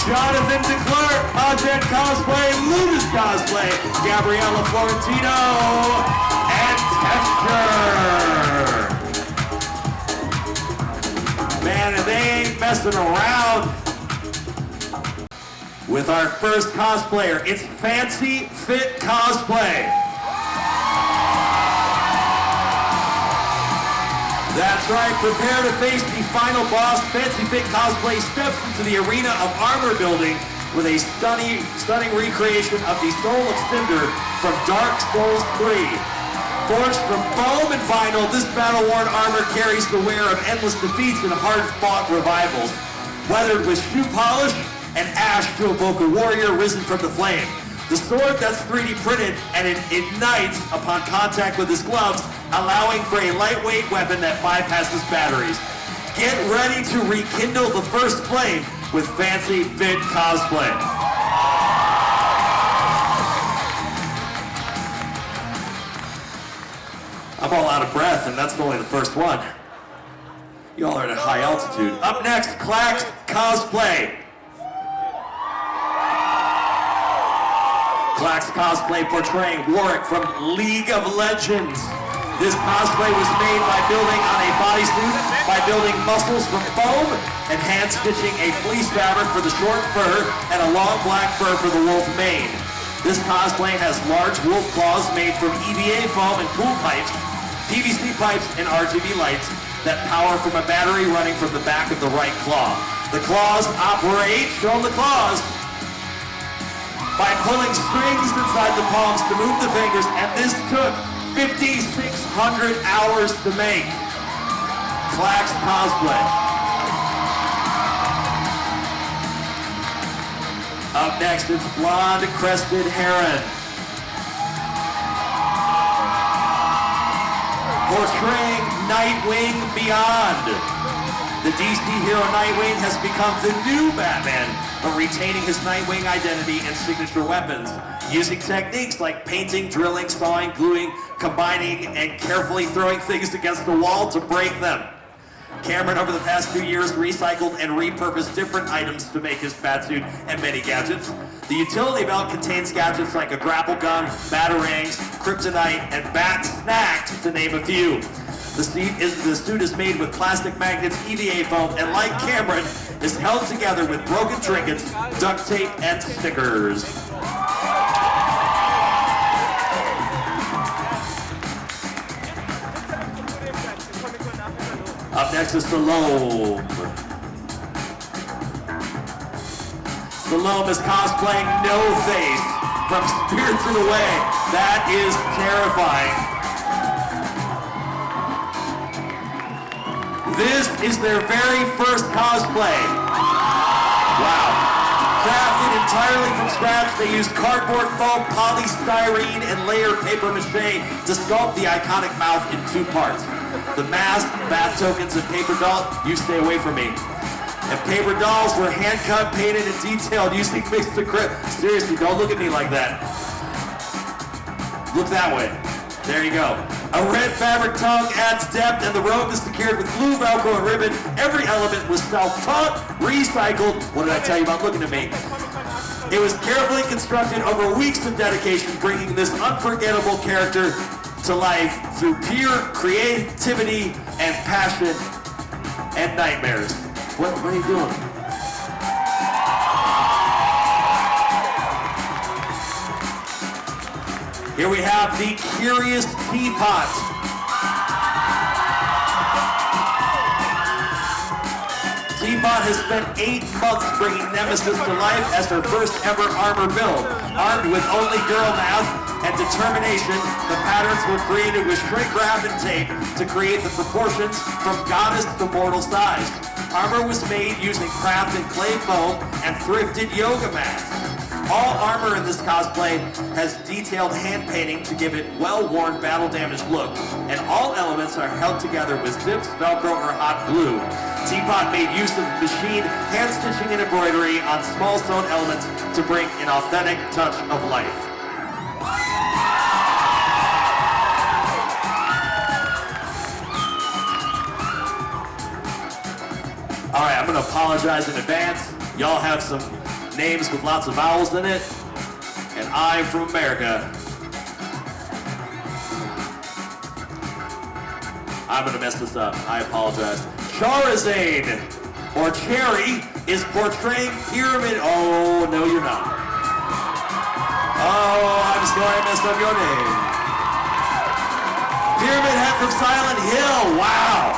Jonathan DeClerc, Project Cosplay, Ludus Cosplay, Gabriella Florentino, and Texture. Man, and they ain't messing around with our first cosplayer. It's Fancy Fit Cosplay. That's right, prepare to face the final boss. Fancy Fit Cosplay steps into the arena of armor building with a stunning recreation of the Soul of Cinder from Dark Souls 3. Forged from foam and vinyl, this battle-worn armor carries the wear of endless defeats and hard-fought revivals. Weathered with shoe polish and ash to evoke a warrior risen from the flame. The sword that's 3D printed and it ignites upon contact with his gloves, allowing for a lightweight weapon that bypasses batteries. Get ready to rekindle the first flame with Fancy Fit Cosplay. I'm all out of breath, and that's only the first one. Y'all are at a high altitude. Up next, Clax Cosplay. Clax Cosplay portraying Warwick from League of Legends. This cosplay was made by building on a bodysuit, by building muscles from foam, and hand-stitching a fleece fabric for the short fur and a long black fur for the wolf mane. This cosplay has large wolf claws made from EVA foam and pool pipes, PVC pipes, and RGB lights that power from a battery running from the back of the right claw. The claws operate, show them the claws, by pulling strings inside the palms to move the fingers, and this took 5,600 hours to make. Clax Cosplay. Up next, it's Blonde Crested Heron. Portraying Nightwing Beyond. The DC hero Nightwing has become the new Batman, but retaining his Nightwing identity and signature weapons, using techniques like painting, drilling, sawing, gluing, combining, and carefully throwing things against the wall to break them. Cameron, over the past few years, recycled and repurposed different items to make his batsuit and many gadgets. The utility belt contains gadgets like a grapple gun, batarangs, kryptonite, and bat snacks, to name a few. The suit is made with plastic magnets, EVA foam, and like Cameron, is held together with broken trinkets, duct tape, and stickers. Up next is Salome. Salome is cosplaying No Face from Spirited Away. That is terrifying. This is their very first cosplay. Wow. Crafted entirely from scratch, they used cardboard foam, polystyrene, and layered paper mache to sculpt the iconic mouth in 2 parts. The mask, bath tokens, and paper doll, you stay away from me. And paper dolls were hand-cut, painted, and detailed using mixed acrylic. Seriously, don't look at me like that. Look that way. There you go. A red fabric tongue adds depth, and the robe is secured with glue, Velcro, and ribbon. Every element was self-taught, recycled. What did I tell you about looking at me? It was carefully constructed over weeks of dedication, bringing this unforgettable character to life through pure creativity and passion and nightmares. What are you doing? Here we have the Curious Teapot. Teapot has spent 8 months bringing Nemesis to life as her first ever armor build. Armed with only girl math and determination, the patterns were created with shrink wrap and tape to create the proportions from goddess to mortal size. Armor was made using crafted clay foam and thrifted yoga mats. All armor in this cosplay has detailed hand painting to give it well-worn, battle-damaged look, and all elements are held together with zips, Velcro, or hot glue. Teapot made use of machined hand-stitching and embroidery on small sewn elements to bring an authentic touch of life. All right, I'm going to apologize apologize in advance. Y'all have some names with lots of vowels in it. And I'm from America. I'm gonna mess this up. I apologize. Charizane, or Cherry, is portraying Pyramid. Oh, no, you're not. Oh, I'm sorry I messed up your name. Pyramid Head from Silent Hill. Wow.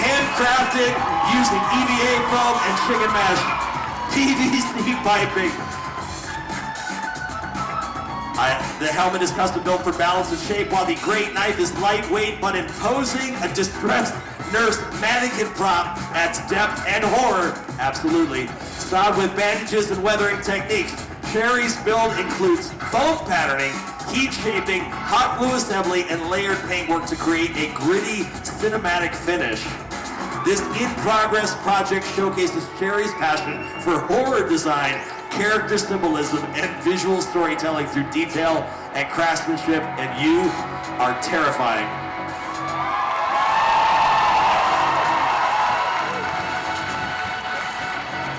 Handcrafted using EVA foam and chicken mash PVC piping. The helmet is custom built for balance and shape, while the great knife is lightweight but imposing. A distressed nurse mannequin prop adds depth and horror. Absolutely. Styled with bandages and weathering techniques, Cherry's build includes foam patterning, heat shaping, hot glue assembly, and layered paintwork to create a gritty, cinematic finish. This in-progress project showcases Cherry's passion for horror design, character symbolism, and visual storytelling through detail and craftsmanship, and you are terrifying.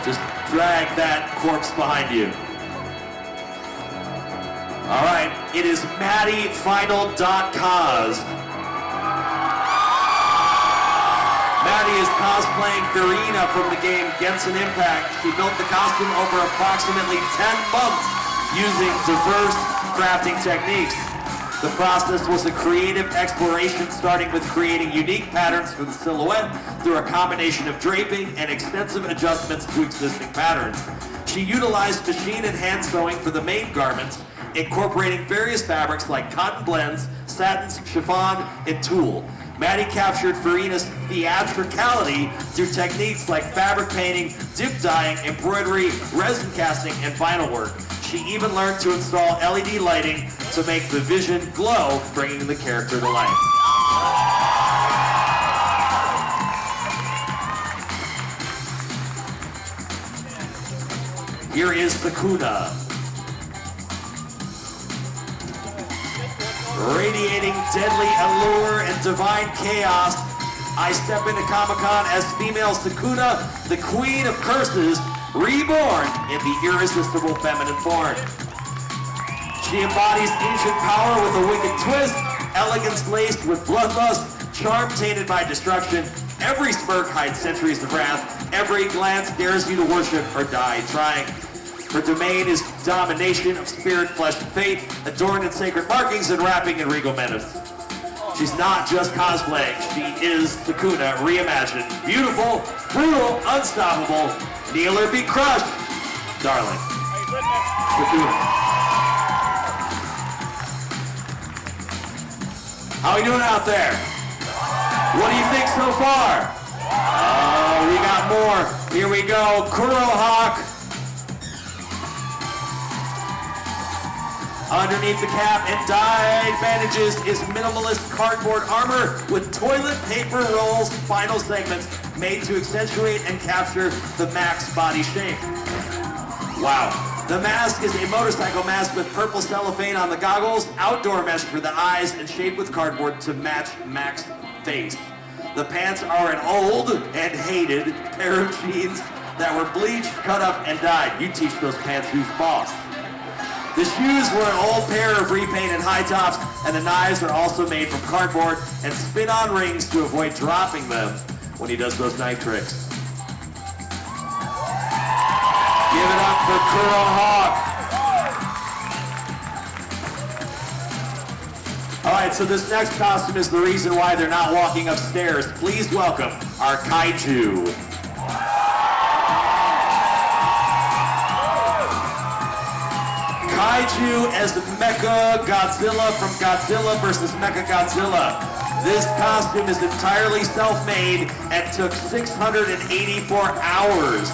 Just drag that corpse behind you. All right, it is MaddieFinal.cos. Maddie is cosplaying Farina from the game Genshin Impact. She built the costume over approximately 10 months using diverse crafting techniques. The process was a creative exploration, starting with creating unique patterns for the silhouette through a combination of draping and extensive adjustments to existing patterns. She utilized machine and hand sewing for the main garments, incorporating various fabrics like cotton blends, satins, chiffon, and tulle. Maddie captured Farina's theatricality through techniques like fabric painting, dip dyeing, embroidery, resin casting, and vinyl work. She even learned to install LED lighting to make the vision glow, bringing the character to life. Here is Sakuna. Radiating deadly allure and divine chaos, I step into Comic-Con as female Sakuna, the queen of curses, reborn in the irresistible feminine form. She embodies ancient power with a wicked twist, elegance laced with bloodlust, charm tainted by destruction. Every smirk hides centuries of wrath. Every glance dares you to worship or die trying. Her domain is domination of spirit, flesh, and fate, adorned in sacred markings and wrapping in regal menace. She's not just cosplaying, she is Sakuna reimagined. Beautiful, brutal, unstoppable, kneel or be crushed, darling. Sakuna. How we doing out there? What do you think so far? Oh, we got more. Here we go, Kurohawk. Underneath the cap and dyed bandages is minimalist cardboard armor with toilet paper rolls, final segments made to accentuate and capture the Max body shape. Wow. The mask is a motorcycle mask with purple cellophane on the goggles, outdoor mesh for the eyes, and shaped with cardboard to match Max's face. The pants are an old and hated pair of jeans that were bleached, cut up, and dyed. You teach those pants who's boss. The shoes were an old pair of repainted high tops, and the knives are also made from cardboard and spin-on rings to avoid dropping them when he does those knife tricks. Give it up for Kurohawk. All right, so this next costume is the reason why they're not walking upstairs. Please welcome our Kaiju. Kaiju as Mecha Godzilla from Godzilla vs. Mecha Godzilla. This costume is entirely self-made and took 684 hours.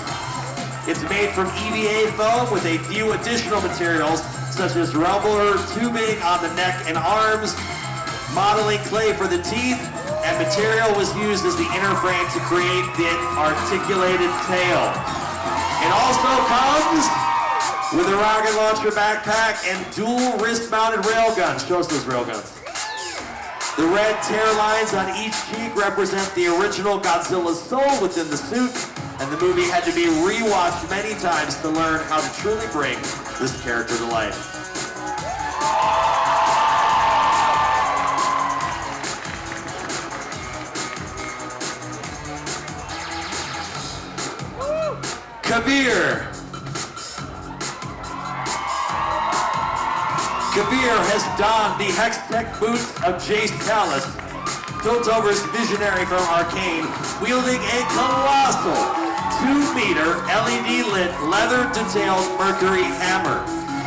It's made from EVA foam with a few additional materials such as rubber tubing on the neck and arms, modeling clay for the teeth, and material was used as the inner frame to create the articulated tail. It also comes with a rocket launcher backpack and dual wrist-mounted railguns. Show us those railguns. The red tear lines on each cheek represent the original Godzilla's soul within the suit, and and the movie had to be rewatched many times to learn how to truly bring this character to life. Kabir. Kabir has donned the Hextech boots of Jace Talus, built over his visionary from Arcane, wielding a colossal 2-meter LED-lit, leather-detailed Mercury hammer.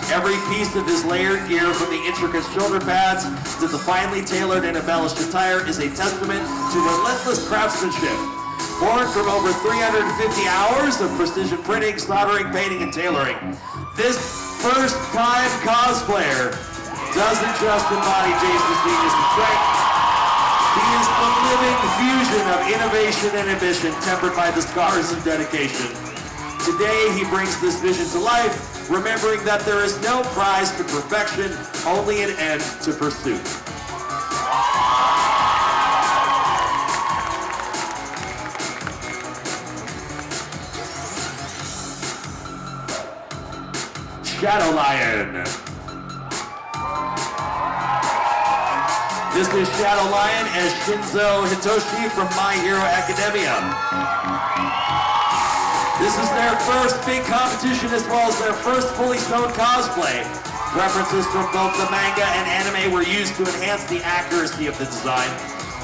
Every piece of his layered gear, from the intricate shoulder pads to the finely tailored and embellished attire, is a testament to relentless craftsmanship. Born from over 350 hours of precision printing, soldering, painting, and tailoring, this first-time cosplayer doesn't just embody Jason's genius and strength. He is the living fusion of innovation and ambition, tempered by the scars of dedication. Today, he brings this vision to life, remembering that there is no prize to perfection, only an end to pursuit. Shadow Lion. This is Shadow Lion as Shinzo Hitoshi from My Hero Academia. This is their first big competition as well as their first fully sewn cosplay. References from both the manga and anime were used to enhance the accuracy of the design.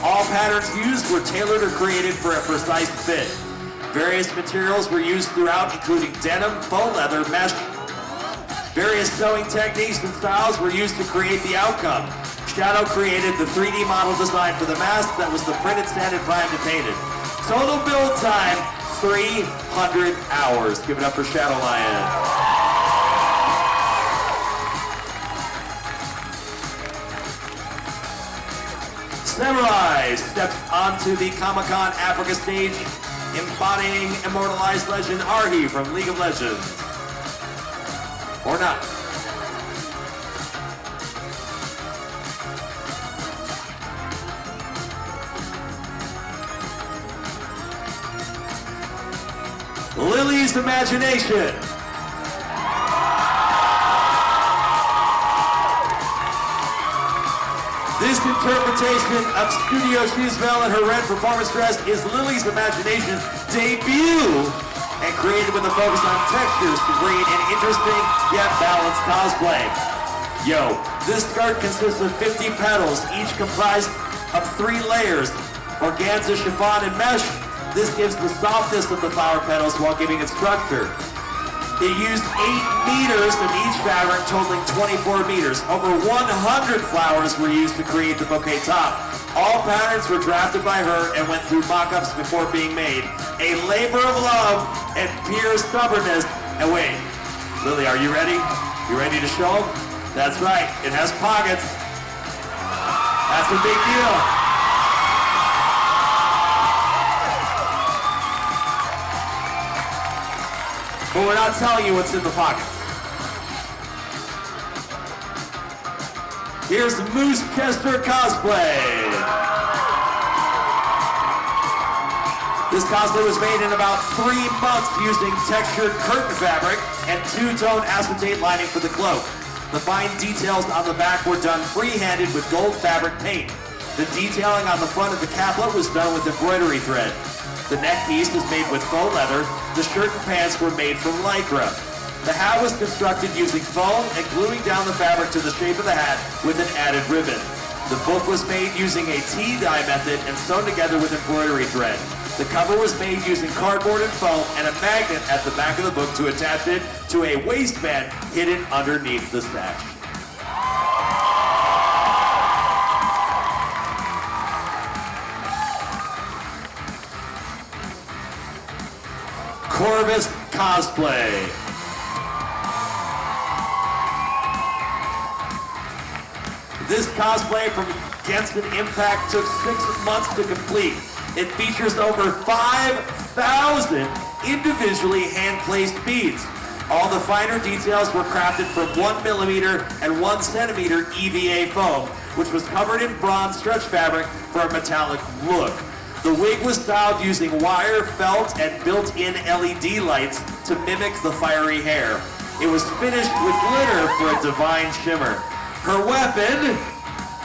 All patterns used were tailored or created for a precise fit. Various materials were used throughout, including denim, faux leather, mesh. Various sewing techniques and styles were used to create the outcome. Shadow created the 3D model design for the mask that was the printed, sanded, primed, and painted. Total build time, 300 hours. Give it up for Shadow Lion. Samurai steps onto the Comic-Con Africa stage, embodying immortalized legend Arhi from League of Legends. Or not. Lily's Imagination. This interpretation of Studio Shizbel and her red performance dress is Lily's Imagination debut, and created with a focus on textures to create an interesting yet balanced cosplay. Yo, this skirt consists of 50 petals, each comprised of 3 layers, organza, chiffon, and mesh. This gives the softness of the flower petals while giving it structure. It used 8 meters of each fabric, totaling 24 meters. Over 100 flowers were used to create the bouquet top. All patterns were drafted by her and went through mock-ups before being made. A labor of love and pure stubbornness. And wait, Lily, are you ready? You ready to show them? That's right, it has pockets. That's a big deal. But we're not telling you what's in the pockets. Here's Moose Chester Cosplay. This cosplay was made in about 3 months using textured curtain fabric and 2-tone acetate lining for the cloak. The fine details on the back were done free-handed with gold fabric paint. The detailing on the front of the caplet was done with embroidery thread. The neck piece was made with faux leather. The shirt and pants were made from lycra. The hat was constructed using foam and gluing down the fabric to the shape of the hat with an added ribbon. The book was made using a tea-dye method and sewn together with embroidery thread. The cover was made using cardboard and foam and a magnet at the back of the book to attach it to a waistband hidden underneath the sash. Corvus Cosplay. This cosplay from Genshin Impact took 6 months to complete. It features over 5,000 individually hand-placed beads. All the finer details were crafted from 1mm and 1cm EVA foam, which was covered in bronze stretch fabric for a metallic look. The wig was styled using wire, felt, and built-in LED lights to mimic the fiery hair. It was finished with glitter for a divine shimmer. Her weapon,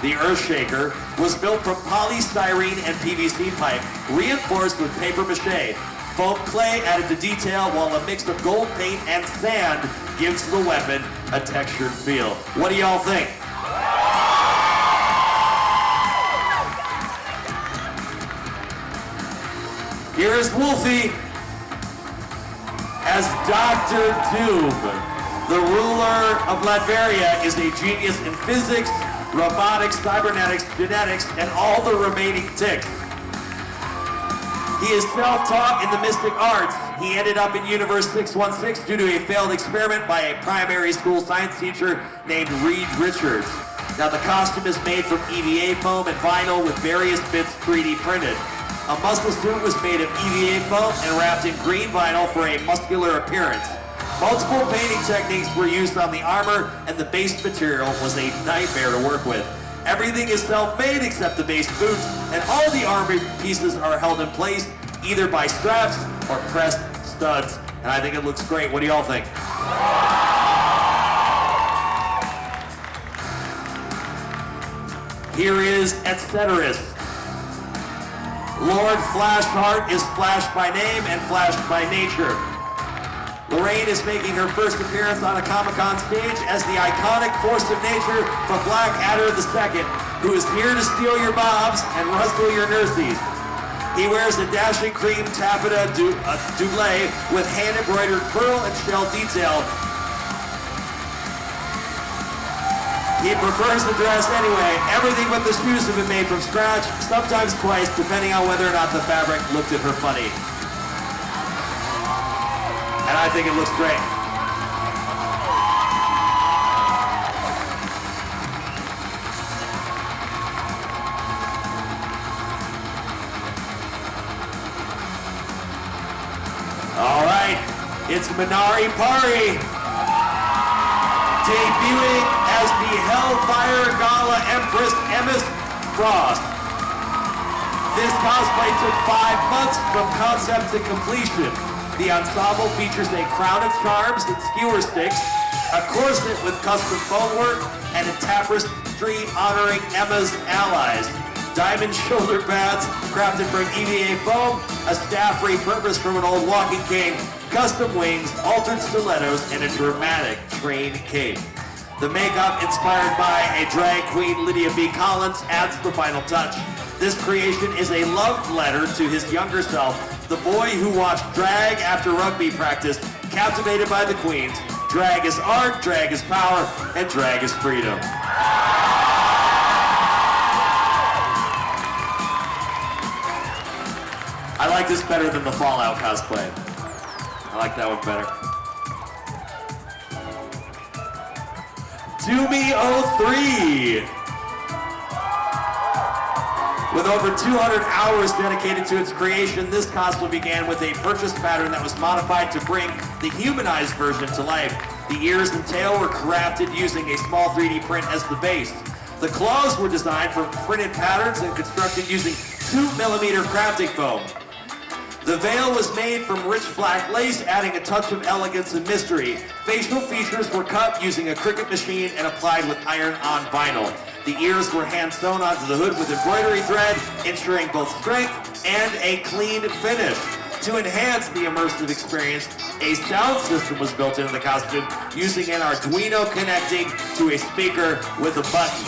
the Earthshaker, was built from polystyrene and PVC pipe, reinforced with paper mache. Foam clay added to detail, while a mix of gold paint and sand gives the weapon a textured feel. What do y'all think? Here is Wolfie as Dr. Doom. The ruler of Latveria is a genius in physics, robotics, cybernetics, genetics, and all the remaining ticks. He is self-taught in the mystic arts. He ended up in Universe 616 due to a failed experiment by a primary school science teacher named Reed Richards. Now the costume is made from EVA foam and vinyl with various bits 3D printed. A muscle suit was made of EVA foam and wrapped in green vinyl for a muscular appearance. Multiple painting techniques were used on the armor, and the base material was a nightmare to work with. Everything is self-made except the base boots, and all the armor pieces are held in place either by straps or pressed studs. And I think it looks great. What do y'all think? Here is Etceteris. Lord Flashheart is Flash by name and Flash by nature. Lorraine is making her first appearance on a Comic-Con stage as the iconic force of nature for Blackadder II, who is here to steal your bobs and rustle your nurses. He wears a dashing cream taffeta double with hand-embroidered pearl and shell detail. He prefers the dress anyway. Everything but the shoes have been made from scratch, sometimes twice, depending on whether or not the fabric looked at her funny. And I think it looks great. All right, it's Minari Pari, debuting as the Hellfire Gala Empress Emmis Frost. This cosplay took 5 months from concept to completion. The ensemble features a crown of charms and skewer sticks, a corset with custom foam work, and a tapestry honoring Emma's allies. Diamond shoulder pads crafted from EVA foam, a staff repurposed from an old walking cane, custom wings, altered stilettos, and a dramatic train cape. The makeup, inspired by a drag queen, Lydia B. Collins, adds the final touch. This creation is a love letter to his younger self, the boy who watched drag after rugby practice, captivated by the queens. Drag is art, drag is power, and drag is freedom. I like this better than the Fallout cosplay. I like that one better. Doomy03. With over 200 hours dedicated to its creation, this cosplay began with a purchase pattern that was modified to bring the humanized version to life. The ears and tail were crafted using a small 3D print as the base. The claws were designed from printed patterns and constructed using 2mm crafting foam. The veil was made from rich black lace, adding a touch of elegance and mystery. Facial features were cut using a Cricut machine and applied with iron-on vinyl. The ears were hand-sewn onto the hood with embroidery thread, ensuring both strength and a clean finish. To enhance the immersive experience, a sound system was built into the costume using an Arduino connecting to a speaker with a button.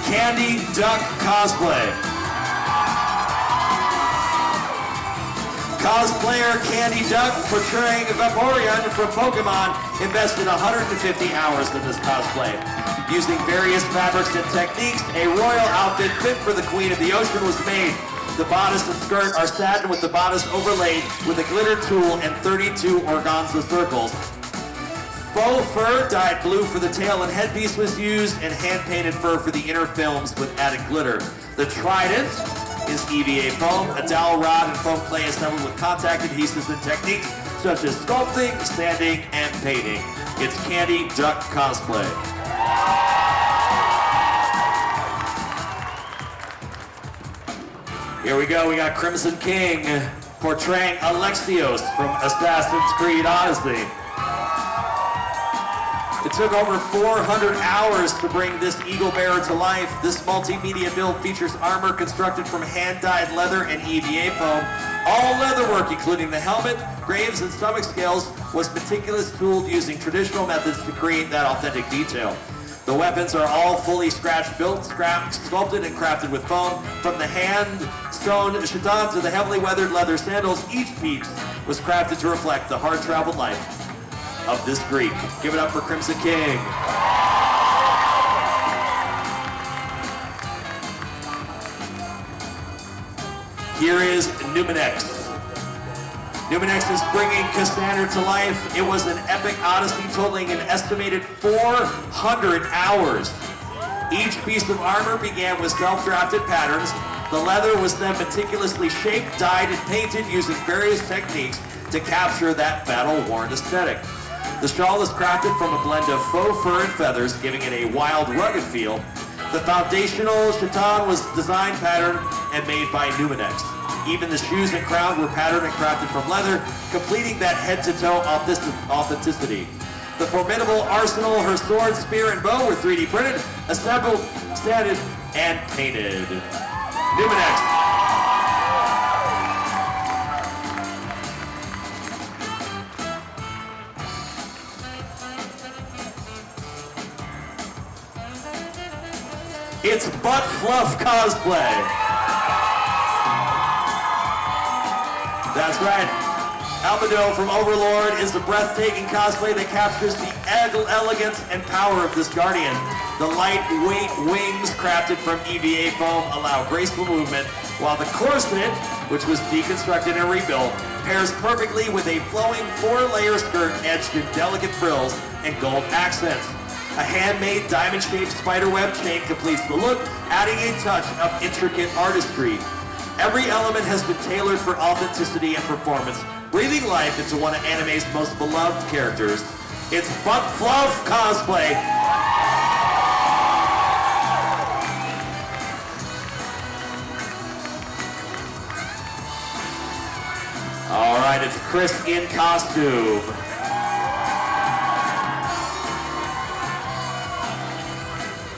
Candy Duck Cosplay. Cosplayer Candy Duck, portraying Vaporeon from Pokemon, invested 150 hours in this cosplay. Using various fabrics and techniques, a royal outfit fit for the Queen of the Ocean was made. The bodice and skirt are satin with the bodice overlaid with a glitter tool and 32 organza circles. Faux fur dyed blue for the tail and headpiece was used, and hand-painted fur for the inner films with added glitter. The trident is EVA foam, a dowel rod and foam clay assembled with contact adhesives and techniques such as sculpting, sanding, and painting. It's Candy Duck Cosplay. Here we go, we got Crimson King portraying Alexios from Assassin's Creed Odyssey. It took over 400 hours to bring this eagle bearer to life. This multimedia build features armor constructed from hand-dyed leather and EVA foam. All leatherwork, including the helmet, graves, and stomach scales, was meticulously tooled using traditional methods to create that authentic detail. The weapons are all fully scratch-built, sculpted, and crafted with foam. From the hand-sewn chiton to the heavily weathered leather sandals, each piece was crafted to reflect the hard-traveled life of this Greek. Give it up for Crimson King. Here is Numenex. Numenex is bringing Cassandra to life. It was an epic odyssey totaling an estimated 400 hours. Each piece of armor began with self-drafted patterns. The leather was then meticulously shaped, dyed, and painted using various techniques to capture that battle-worn aesthetic. The shawl is crafted from a blend of faux fur and feathers, giving it a wild, rugged feel. The foundational chiton was designed, patterned, and made by Numenex. Even the shoes and crown were patterned and crafted from leather, completing that head-to-toe authenticity. The formidable arsenal, her sword, spear, and bow were 3D printed, assembled, sanded, and painted. Numenex. It's Butt Fluff Cosplay. That's right. Albedo from Overlord is the breathtaking cosplay that captures the elegance and power of this guardian. The lightweight wings crafted from EVA foam allow graceful movement, while the corset, which was deconstructed and rebuilt, pairs perfectly with a flowing 4-layer skirt edged in delicate frills and gold accents. A handmade diamond-shaped spiderweb chain completes the look, adding a touch of intricate artistry. Every element has been tailored for authenticity and performance, breathing life into one of anime's most beloved characters. It's Butt Fluff Cosplay. All right, it's Chris in costume.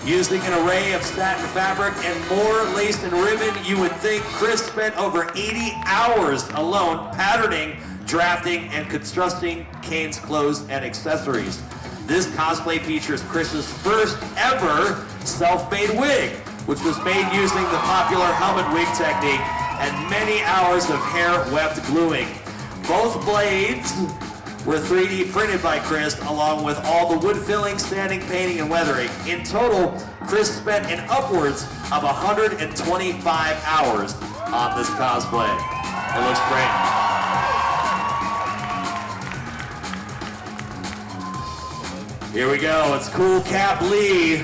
Using an array of satin fabric and more lace and ribbon, you would think Chris spent over 80 hours alone patterning, drafting, and constructing Kane's clothes and accessories. This cosplay features Chris's first ever self-made wig, which was made using the popular helmet wig technique and many hours of hair-webbed gluing. Both blades were 3D printed by Chris, along with all the wood filling, sanding, painting, and weathering. In total, Chris spent an upwards of 125 hours on this cosplay. It looks great. Here we go, it's Cool Cap Lee.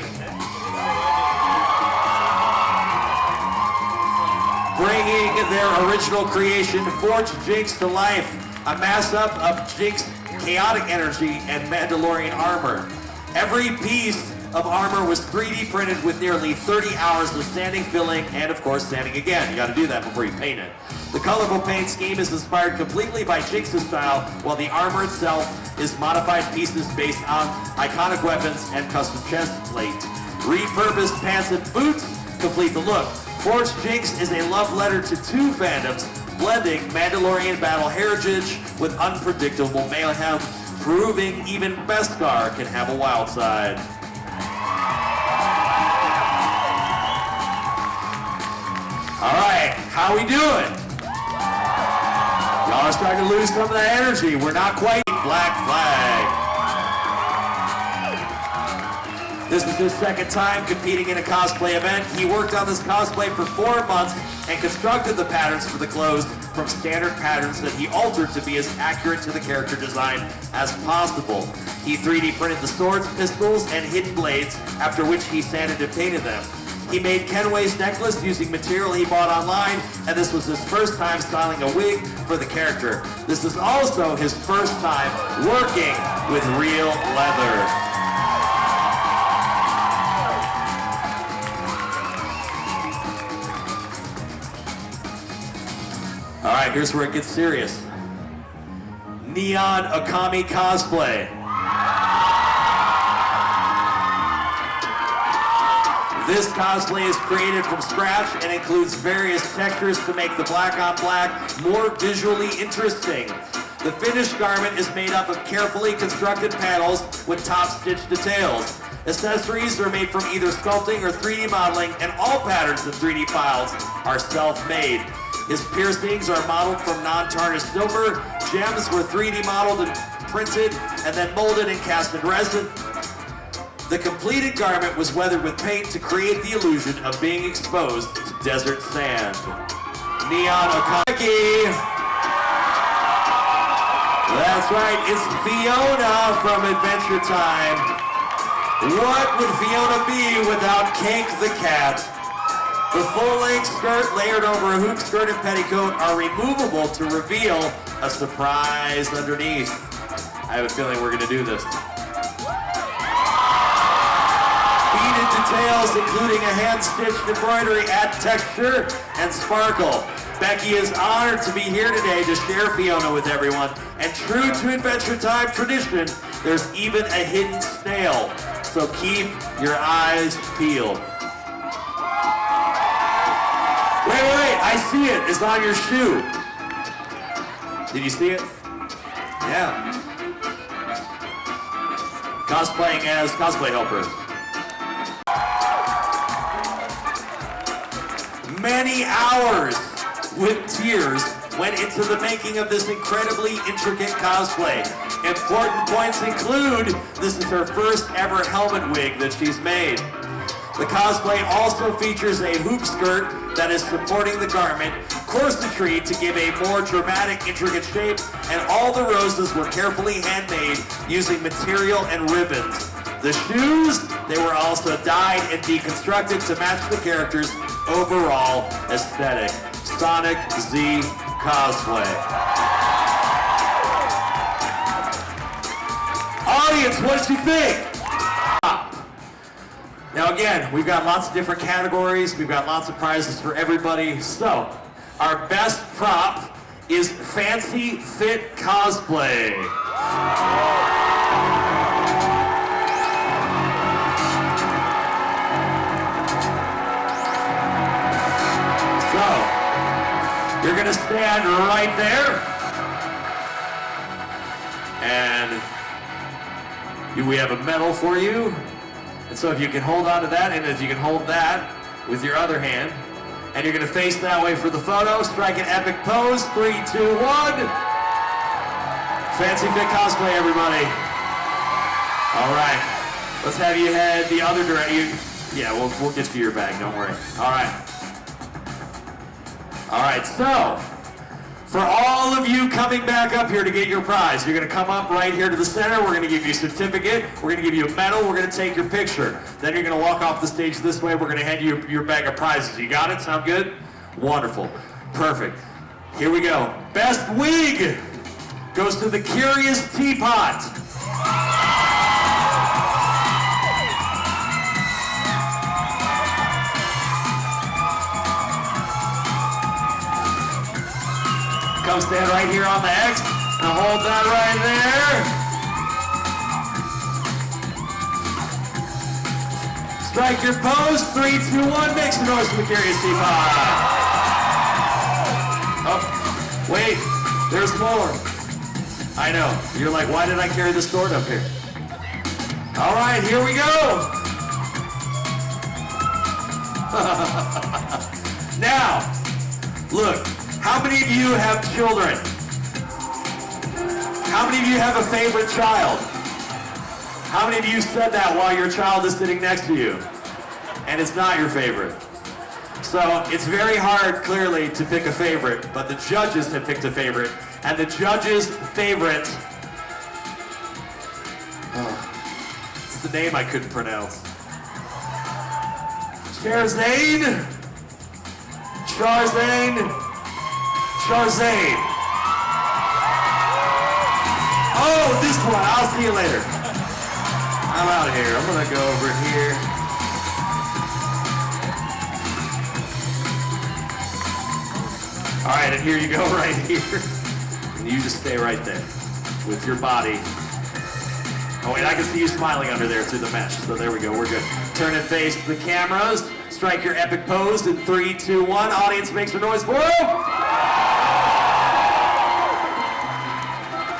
Bringing their original creation, Forge Jinx, to life. A mass-up of Jinx's chaotic energy and Mandalorian armor. Every piece of armor was 3D printed with nearly 30 hours of sanding, filling, and of course sanding again. You gotta do that before you paint it. The colorful paint scheme is inspired completely by Jinx's style, while the armor itself is modified pieces based on iconic weapons and custom chest plate. Repurposed pants and boots complete the look. Forged Jinx is a love letter to two fandoms, blending Mandalorian battle heritage with unpredictable mayhem, proving even Beskar can have a wild side. All right, how we doing? Y'all are starting to lose some of that energy. We're not quite Black Flag. This is his second time competing in a cosplay event. He worked on this cosplay for 4 months and constructed the patterns for the clothes from standard patterns that he altered to be as accurate to the character design as possible. He 3D printed the swords, pistols, and hidden blades, after which he sanded and painted them. He made Kenway's necklace using material he bought online, and this was his first time styling a wig for the character. This is also his first time working with real leather. All right, here's where it gets serious. Neon Okami Cosplay. This cosplay is created from scratch and includes various textures to make the black on black more visually interesting. The finished garment is made up of carefully constructed panels with top stitch details. Accessories are made from either sculpting or 3D modeling, and all patterns and 3D files are self-made. His piercings are modeled from non-tarnished silver. Gems were 3D modeled and printed, and then molded and cast in resin. The completed garment was weathered with paint to create the illusion of being exposed to desert sand. Neon Okami. That's right, it's Fiona from Adventure Time. What would Fiona be without Cake the cat? The full-length skirt layered over a hoop skirt and petticoat are removable to reveal a surprise underneath. I have a feeling we're gonna do this. Beaded details, including a hand-stitched embroidery, add texture and sparkle. Becky is honored to be here today to share Fiona with everyone. And true to Adventure Time tradition, there's even a hidden snail. So keep your eyes peeled. Wait, I see it. It's on your shoe. Did you see it? Yeah. Cosplaying as cosplay helper. Many hours with tears went into the making of this incredibly intricate cosplay. Important points include, this is her first ever helmet wig that she's made. The cosplay also features a hoop skirt that is supporting the garment, corsetry to give a more dramatic, intricate shape, and all the roses were carefully handmade using material and ribbons. The shoes, they were also dyed and deconstructed to match the character's overall aesthetic. Sonic Z Cosplay. Audience, what did you think? Now again, we've got lots of different categories. We've got lots of prizes for everybody. So, our best prop is Fancy Fit Cosplay. So, you're gonna stand right there. And we have a medal for you. And so if you can hold on to that, and if you can hold that with your other hand, and you're gonna face that way for the photo, strike an epic pose, 3, 2, 1. Fancy Fit Cosplay, everybody. All right, let's have you head the other direction. Yeah, we'll get you your bag, don't worry. All right. All right, so, for all of you coming back up here to get your prize, you're gonna come up right here to the center. We're gonna give you a certificate. We're gonna give you a medal. We're gonna take your picture. Then you're gonna walk off the stage this way. We're gonna hand you your bag of prizes. You got it? Sound good? Wonderful. Perfect. Here we go. Best wig goes to the Curious Teapot. Come stand right here on the X and hold that right there. Strike your pose, 3, 2, 1, make some noise for the Curious Teapot. Oh, wait, there's more. I know, you're like, why did I carry this sword up here? All right, here we go. Now, look. How many of you have children? How many of you have a favorite child? How many of you said that while your child is sitting next to you? And it's not your favorite. So it's very hard, clearly, to pick a favorite, but the judges have picked a favorite. And the judges' favorite, it's the name I couldn't pronounce. Charzane. Oh, this one. I'll see you later. I'm out of here. I'm gonna go over here. All right, and here you go right here. And you just stay right there with your body. Oh wait, I can see you smiling under there through the mesh. So there we go, we're good. Turn and face the cameras. Strike your epic pose in 3, 2, 1. Audience, make some noise for him.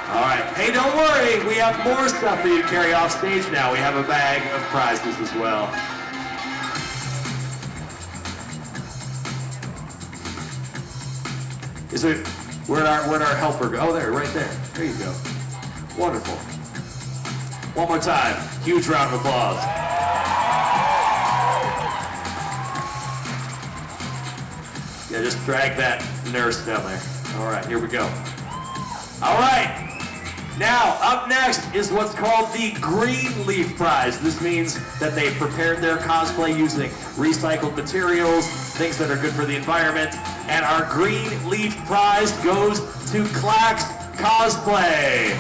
All right, hey, don't worry. We have more stuff for you to carry off stage now. We have a bag of prizes as well. Is it, where'd our helper go? Oh, there, right there. There you go. Wonderful. One more time. Huge round of applause. Yeah, just drag that nurse down there. All right, here we go. All right. Now, up next is what's called the Green Leaf Prize. This means that they prepared their cosplay using recycled materials, things that are good for the environment. And our Green Leaf Prize goes to Clax Cosplay.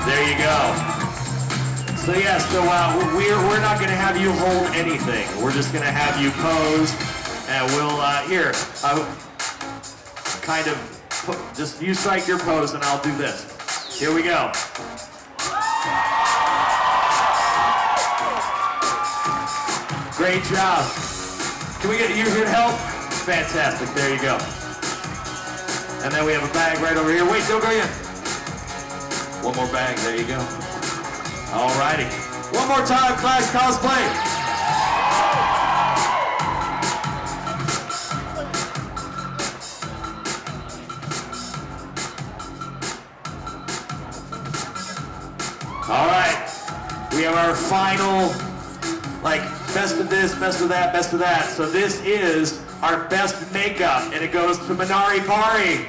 There you go. So yeah, so we're not going to have you hold anything. We're just going to have you pose, and we'll kind of just you strike your pose, and I'll do this. Here we go. Great job. Can we get you here to help? Fantastic. There you go. And then we have a bag right over here. Wait, don't go yet. One more bag. There you go. All righty. One more time, Clax Cosplay. All right. We have our final, like, best of this, best of that, best of that. So this is our best makeup, and it goes to Minari Pari.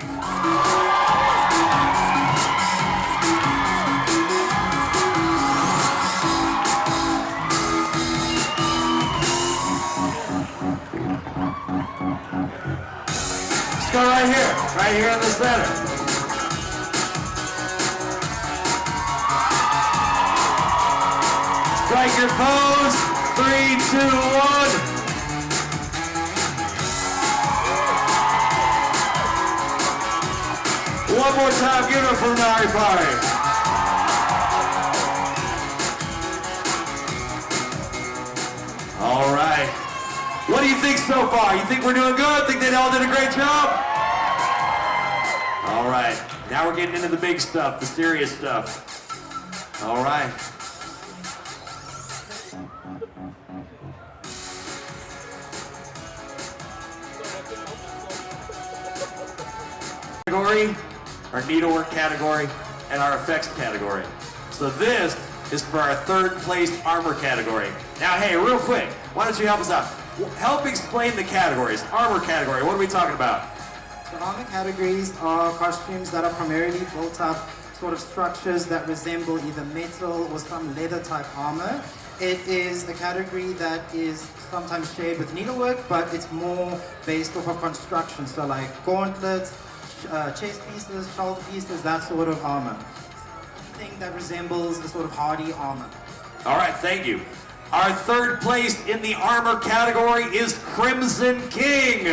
Go right here in the center. Strike your pose, 3, 2, 1. One more time, give it for Minari Pari. All right. What do you think so far? You think we're doing good? Think they all did a great job? All right, now we're getting into the big stuff, the serious stuff. All right. Category, our needlework category, and our effects category. So this is for our third place armor category. Now, hey, real quick, why don't you help us out? Help explain the categories. Armor category, what are we talking about? So armor categories are costumes that are primarily built up sort of structures that resemble either metal or some leather type armor. It is a category that is sometimes shared with needlework, but it's more based off of construction. So like gauntlets, chest pieces, shoulder pieces, that sort of armor. Anything that resembles a sort of hardy armor. All right, thank you. Our third place in the armor category is Crimson King.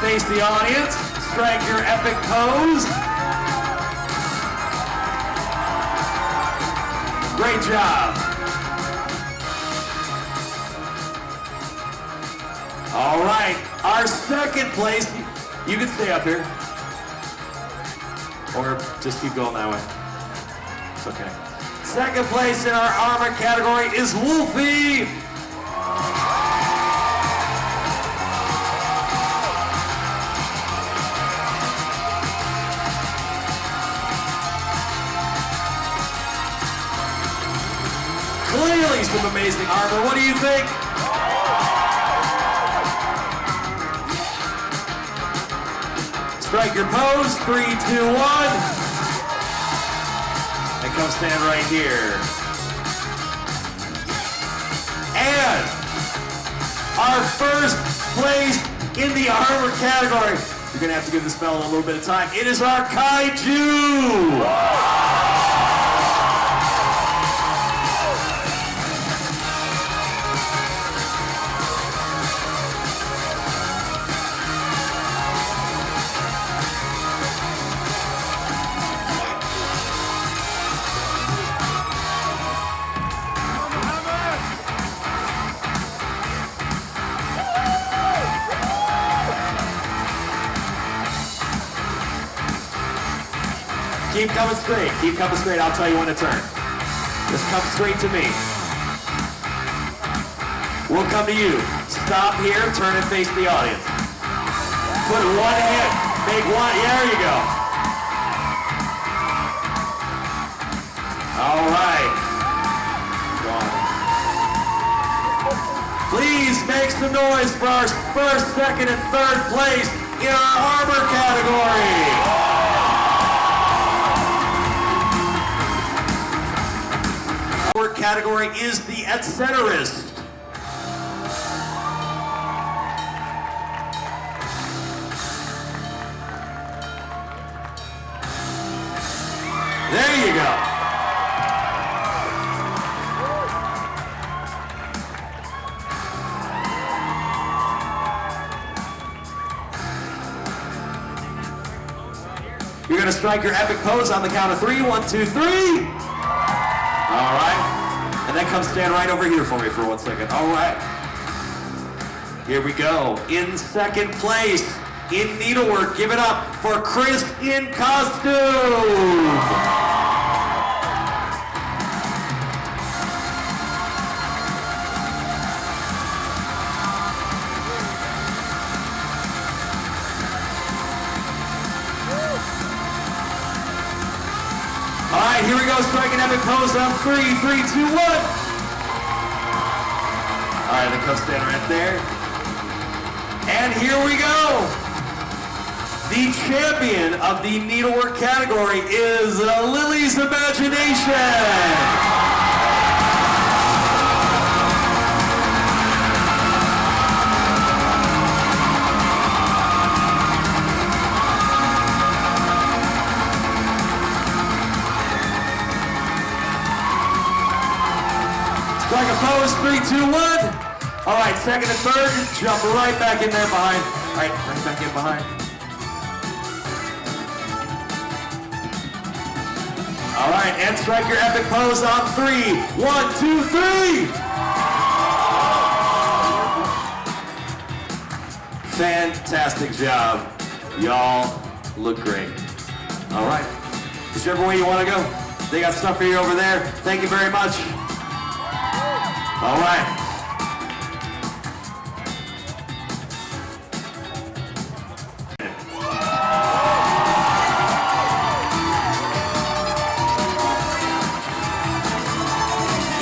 Face the audience, strike your epic pose. Great job. All right, our second place, you can stay up here. Or just keep going that way. It's okay. Second place in our armor category is Wolfie. Clearly some amazing armor. What do you think? Strike your pose, 3, 2, 1. And come stand right here. And our first place in the armor category. You're gonna have to give this fella a little bit of time. It is our Kaiju. Keep coming straight. Keep coming straight. I'll tell you when to turn. Just come straight to me. We'll come to you. Stop here, turn and face the audience. Put one hip. Make one. There you go. All right. Please make some noise for our first, second, and third place in our armor category. Our category is the etceterist. There you go. You're going to strike your epic pose on the count of 3. 1, 2, 3. All right. And then come stand right over here for me for 1 second. All right. Here we go. In second place, in Needlework, give it up for Chris in costume. All right, here we go, strike an epic pose on 3, 3, 2, 1. All right, then come stand right there. And here we go. The champion of the needlework category is Lily's Imagination. Strike a pose, 3, 2, 1. All right, second and third, jump right back in there behind. All right, right back in behind. All right, and strike your epic pose on 3. 1, 2, 3. Fantastic job. Y'all look great. All right, whichever way you want to go. They got stuff for you over there. Thank you very much. All right.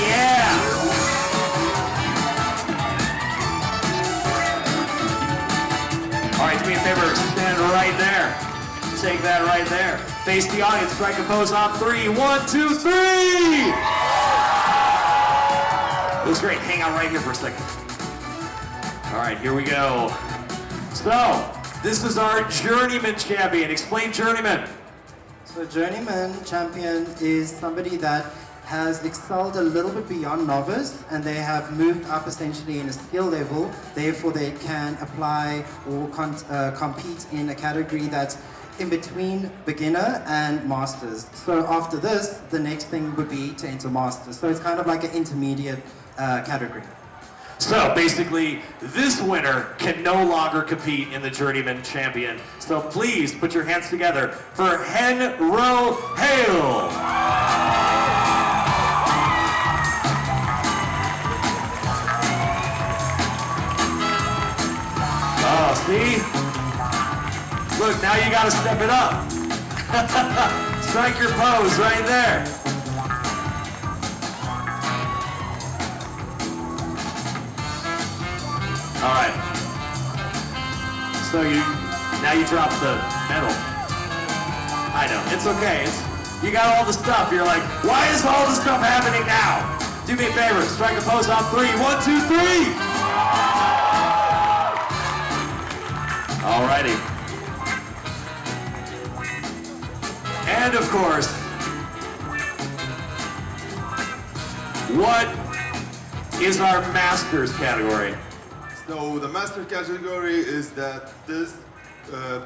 Yeah. All right, do me a favor, stand right there. Take that right there. Face the audience, strike a pose on 3. 1, 2, 3. Looks great. Hang out right here for a second. All right, here we go. So, this is our Journeyman champion. Explain Journeyman. So Journeyman champion is somebody that has excelled a little bit beyond novice, and they have moved up essentially in a skill level. Therefore, they can apply or compete in a category that's in between beginner and masters. So after this, the next thing would be to enter masters. So it's kind of like an intermediate category. So basically, this winner can no longer compete in the Journeyman champion. So please put your hands together for Henro Hale. Oh, see? Look, now you gotta step it up. Strike your pose right there. All right. So Now you drop the medal. I know, it's okay. You got all the stuff. You're like, why is all the stuff happening now? Do me a favor, strike a pose on 3. 1, 2, 3. Alrighty. And of course, what is our Masters category? So the master category is that this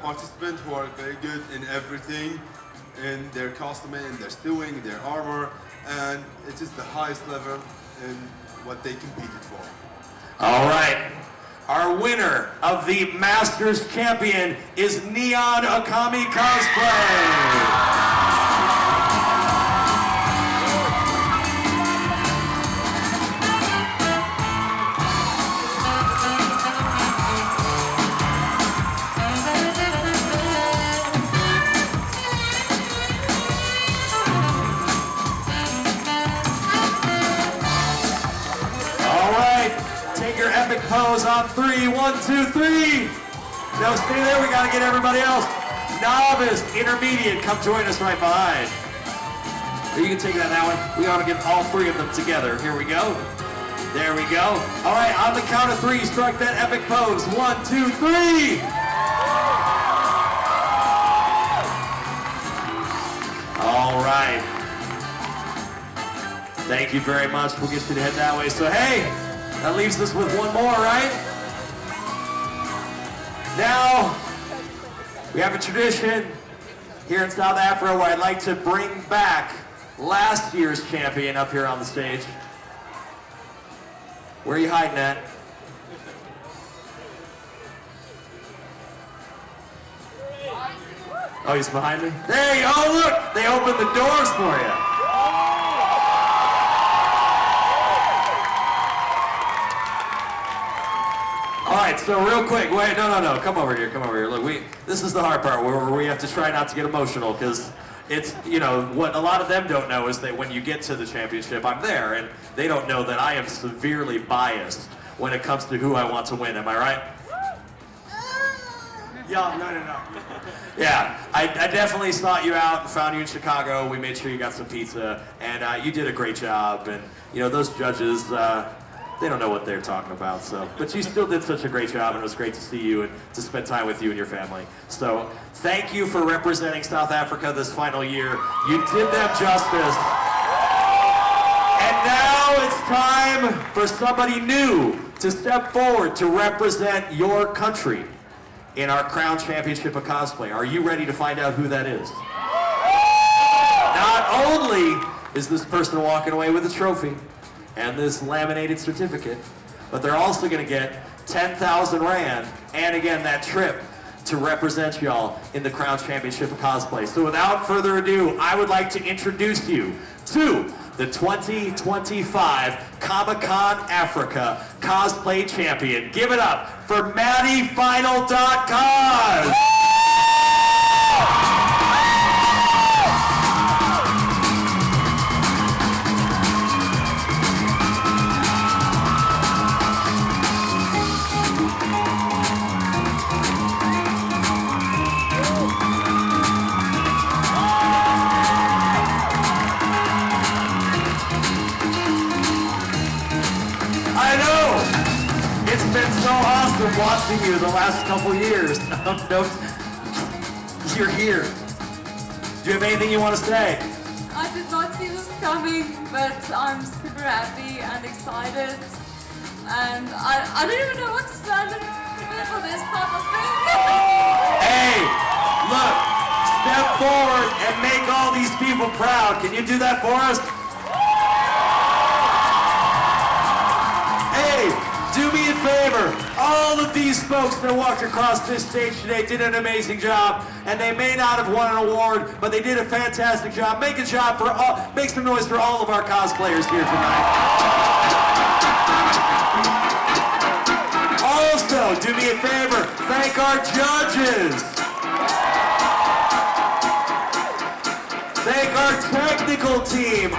participants who are very good in everything, in their costuming, in their stewing, their armor, and it is the highest level in what they competed for. All right. Our winner of the Masters champion is Neon Akami Cosplay. Your epic pose on 3. 1, 2, 3. No, stay there. We got to get everybody else. Novice, intermediate, come join us right behind. Or you can take that one. We ought to get all 3 of them together. Here we go. There we go. All right, on the count of 3, strike that epic pose. 1, 2, 3. All right. Thank you very much. We'll get you to head that way. So, hey. That leaves us with one more, right? Now, we have a tradition here in South Africa where I'd like to bring back last year's champion up here on the stage. Where are you hiding at? Oh, he's behind me? There you go. Oh, look! They opened the doors for you. All right, so real quick, wait, no, come over here. Look, this is the hard part where we have to try not to get emotional because it's, what a lot of them don't know is that when you get to the championship, I'm there, and they don't know that I am severely biased when it comes to who I want to win, am I right? Yeah, no. Yeah, I definitely sought you out and found you in Chicago. We made sure you got some pizza, and you did a great job, and, those judges, they don't know what they're talking about, but you still did such a great job, and it was great to see you and to spend time with you and your family. So, thank you for representing South Africa this final year. You did them justice. And now it's time for somebody new to step forward to represent your country in our Crown Championship of Cosplay. Are you ready to find out who that is? Not only is this person walking away with a trophy, and this laminated certificate, but they're also going to get 10,000 Rand, and again, that trip to represent y'all in the Crown Championship of Cosplay. So without further ado, I would like to introduce you to the 2025 Comic-Con Africa Cosplay Champion. Give it up for MaddieFinal.com! It's been so awesome watching you the last couple years. You're here. Do you have anything you want to say? I did not see this coming, but I'm super happy and excited. And I don't even know what to say. I'm not prepared for this type of thing. Hey, look, step forward and make all these people proud. Can you do that for us? Hey, do me a favor. All of these folks that walked across this stage today did an amazing job, and they may not have won an award, but they did a fantastic job. Make some noise for all of our cosplayers here tonight. Also, do me a favor, thank our judges. Thank our technical team.